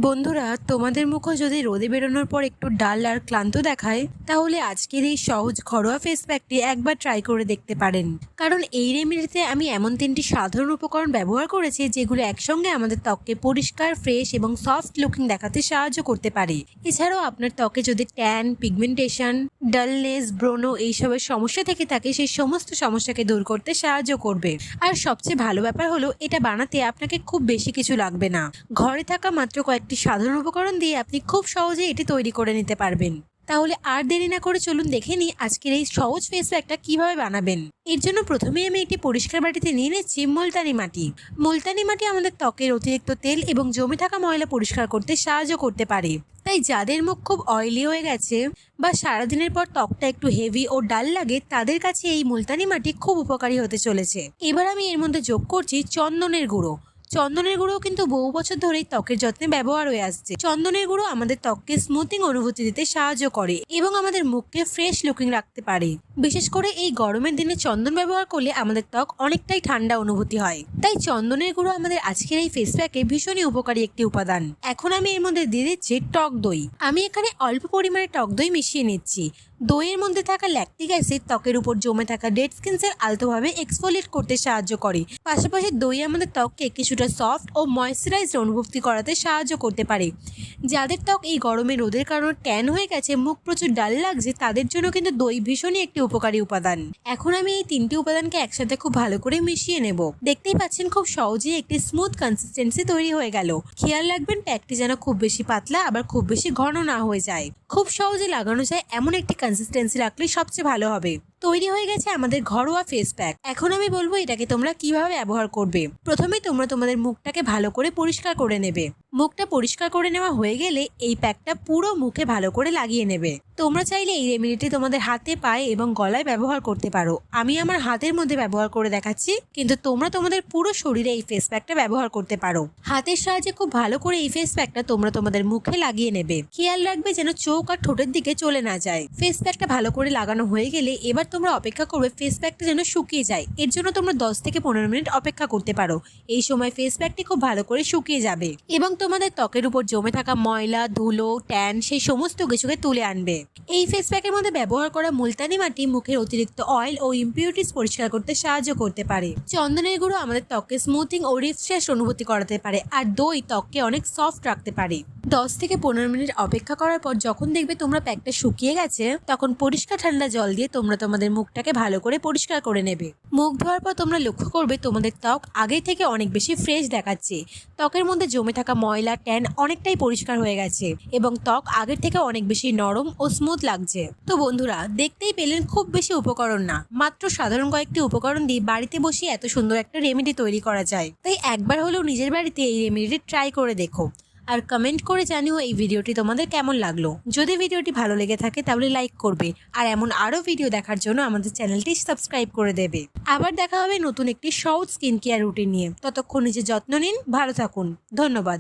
বন্ধুরা, তোমাদের মুখও যদি রোদে বেরোনোর পর একটু ডাল আর ক্লান্ত দেখায়, তাহলে আজকের এই সহজ ঘরোয়া ফেস প্যাকটি একবার ট্রাই করে দেখতে পারেন। কারণ এই রেমেডিতে আমি এমন 3টি সাধারণ উপকরণ ব্যবহার করেছি যেগুলো একসঙ্গে আমাদের ত্বককে পরিষ্কার, ফ্রেশ এবং সফট লুকিং দেখাতে সাহায্য করতে পারে। এছাড়াও আপনার ত্বকে যদি ট্যান, পিগমেন্টেশন, ডালনেস, ব্রণ এইসবের সমস্যা থেকে থাকে, সেই সমস্ত সমস্যাকে দূর করতে সাহায্য করবে। আর সবচেয়ে ভালো ব্যাপার হলো, এটা বানাতে আপনাকে খুব বেশি কিছু লাগবে না। ঘরে থাকা মাত্র কয়েকটি সাধারণ উপকরণ দিয়ে আপনি খুব সহজে এটি তৈরি করে নিতে পারবেন। তাহলে আর দেরি না করে চলুন দেখে নিই আজকের এই সহজ ফেস প্যাকটা কিভাবে বানাবেন। এর জন্য প্রথমেই আমি একটি পরিষ্কার বাটিতে নিয়ে নিচ্ছি মুলতানি মাটি। মুলতানি মাটি আমাদের ত্বকের অতিরিক্ত তেল এবং জমে থাকা ময়লা পরিষ্কার করতে সাহায্য করতে পারে। তাই যাদের মুখ খুব অয়েলি হয়ে গেছে বা সারাদিনের পর ত্বকটা একটু হেভি ও ডাল লাগে, তাদের কাছে এই মুলতানি মাটি খুব উপকারী হতে চলেছে। এবার আমি এর মধ্যে যোগ করছি চন্দনের গুঁড়ো। চন্দনের গুঁড়ো কিন্তু বহু বছর ধরেই ত্বকের যত্নে ব্যবহার হয়ে আসছে। চন্দনের গুঁড়ো আমাদের ত্বককে স্মুথিং অনুভূতি দিতে সাহায্য করে এবং আমাদের মুখকে ফ্রেশ লুকিং রাখতে পারে। বিশেষ করে এই গরমের দিনে চন্দন ব্যবহার করলে আমাদের ত্বক অনেকটাই ঠান্ডা অনুভূতি হয়। তাই চন্দনের গুঁড়ো আমাদের আজকের এই ফেস প্যাকে ভীষণই উপকারী একটি উপাদান। এখন আমি এর মধ্যে দিয়ে দিচ্ছি টক দই। আমি এখানে অল্প পরিমাণে টক দই মিশিয়ে নিচ্ছি। দইয়ের মধ্যে থাকা ল্যাকটিক অ্যাসিড ত্বকের উপর জমে থাকা ডেড স্কিন সেল আলতোভাবে এক্সফোলিয়েট করতে সাহায্য করে। পাশাপাশি দই আমাদের ত্বককে কিছুটা সফট ও ময়েশ্চারাইজড অনুভূতি করাতে সাহায্য করতে পারে। যাদের ত্বক এই গরমে রোদের কারণে ট্যান হয়ে গেছে, মুখ প্রচুর ডাল লাগছে, তাদের জন্য কিন্তু দই ভীষণই একটি উপকারী উপাদান। এখন আমি এই 3টি উপাদানকে একসাথে খুব ভালো করে মিশিয়ে নেব। দেখতেই পাচ্ছেন খুব সহজেই একটি স্মুথ কনসিস্টেন্সি তৈরি হয়ে গেল। খেয়াল রাখবেন প্যাকটি যেন খুব বেশি পাতলা আবার খুব বেশি ঘন না হয়ে যায়। খুব সহজে লাগানো যায় এমন একটি কনসিস্টেন্সি রাখলে সবচেয়ে ভালো হবে। তৈরি হয়ে গেছে আমাদের ঘরোয়া ফেস প্যাক। এখন আমি বলবো এটাকে তোমরা কিভাবে ব্যবহার করবে। প্রথমেই তোমরা তোমাদের মুখটাকে ভালো করে পরিষ্কার করে নেবে। মুখটা পরিষ্কার করে নেওয়া হয়ে গেলে এই প্যাকটা পুরো মুখে ভালো করে লাগিয়ে নেবে। তোমরা চাইলে এই রেমেডিটি তোমাদের হাতে, পায়ে এবং গলায় ব্যবহার করতে পারো। আমি আমার হাতের মধ্যে ব্যবহার করে দেখাচ্ছি, কিন্তু তোমরা তোমাদের পুরো শরীরে এই ফেস প্যাকটা ব্যবহার করতে পারো। হাতের সাহায্যে খুব ভালো করে এই ফেস প্যাকটা তোমরা তোমাদের মুখে লাগিয়ে নেবে। খেয়াল রাখবে যেন চোখ আর ঠোঁটের দিকে চলে না যায়। ফেস প্যাকটা ভালো করে লাগানো হয়ে গেলে এবার তোমরা অপেক্ষা করবে ফেস প্যাকটা যেন শুকিয়ে যায়। এর জন্য তোমরা 10 থেকে 15 মিনিট অপেক্ষা করতে পারো। এই সময় ফেস প্যাকটি খুব ভালো করে শুকিয়ে যাবে এবং তোমাদের ত্বকের উপর জমে থাকা ময়লা, ধুলো, ট্যান সেই সমস্ত কিছুকে তুলে আনবে। এই ফেস প্যাকের মধ্যে ব্যবহার করা মুলতানি মাটি মুখের অতিরিক্ত অয়েল ও ইম্পিউরিটিস পরিষ্কার করতে সাহায্য করতে পারে। চন্দনের গুঁড়ো আমাদের ত্বককে স্মুথিং ও রিফ্রেশ অনুভূতি করাতে পারে। আর দই ত্বককে অনেক সফট রাখতে পারে। 10 থেকে 15 মিনিট অপেক্ষা করার পর যখন দেখবে তোমরা প্যাকটা শুকিয়ে গেছে, তখন পরিষ্কার ঠান্ডা জল দিয়ে তোমরা তোমাদের মুখটাকে ভালো করে পরিষ্কার করে নেবে। মুখ ধোয়ার পর তোমরা লক্ষ্য করবে তোমাদের ত্বক আগের থেকে অনেক বেশি ফ্রেশ দেখাচ্ছে। ত্বকের মধ্যে জমে থাকা ময়লা, ট্যান অনেকটাই পরিষ্কার হয়ে গেছে এবং ত্বক আগের থেকে অনেক বেশি নরম ও স্মুথ লাগছে। তো বন্ধুরা, দেখতেই পেলেন খুব বেশি উপকরণ না, মাত্র সাধারণ কয়েকটি উপকরণ দিয়ে বাড়িতে বসে এত সুন্দর একটা রেমেডি তৈরি করা যায়। তাই একবার হলেও নিজের বাড়িতে এই রেমেডিটি ট্রাই করে দেখো আর কমেন্ট করে জানিও এই ভিডিওটি তোমাদের কেমন লাগলো। যদি ভিডিওটি ভালো লেগে থাকে তাহলে লাইক করবে আর এমন আরও ভিডিও দেখার জন্য আমাদের চ্যানেলটি সাবস্ক্রাইব করে দেবে। আবার দেখা হবে নতুন একটি সহজ স্কিন কেয়ার রুটিন নিয়ে। ততক্ষণ নিজের যত্ন নিন, ভালো থাকুন। ধন্যবাদ।